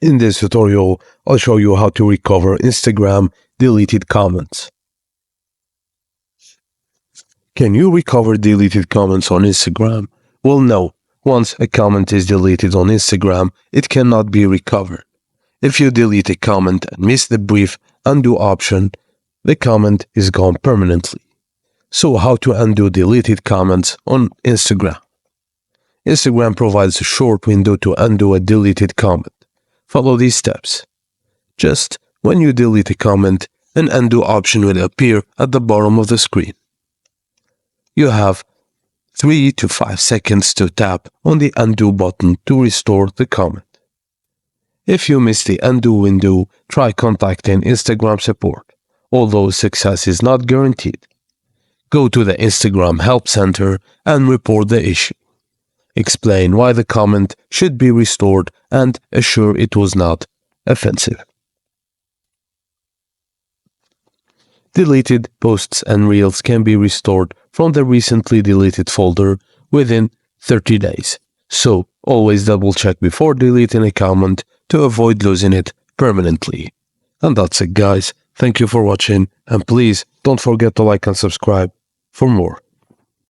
In this tutorial, I'll show you how to recover Instagram deleted comments. Can you recover deleted comments on Instagram? Well, no. Once a comment is deleted on Instagram, it cannot be recovered. If you delete a comment and miss the brief undo option, the comment is gone permanently. So how to undo deleted comments on Instagram? Instagram provides a short window to undo a deleted comment. Follow these steps. Just when you delete a comment, an undo option will appear at the bottom of the screen. You have 3 to 5 seconds to tap on the undo button to restore the comment. If you miss the undo window, try contacting Instagram support, although success is not guaranteed. Go to the Instagram Help Center and report the issue. Explain why the comment should be restored and assure it was not offensive. Deleted posts and reels can be restored from the recently deleted folder within 30 days. So, always double check before deleting a comment to avoid losing it permanently. And that's it, guys. Thank you for watching, and please don't forget to like and subscribe for more.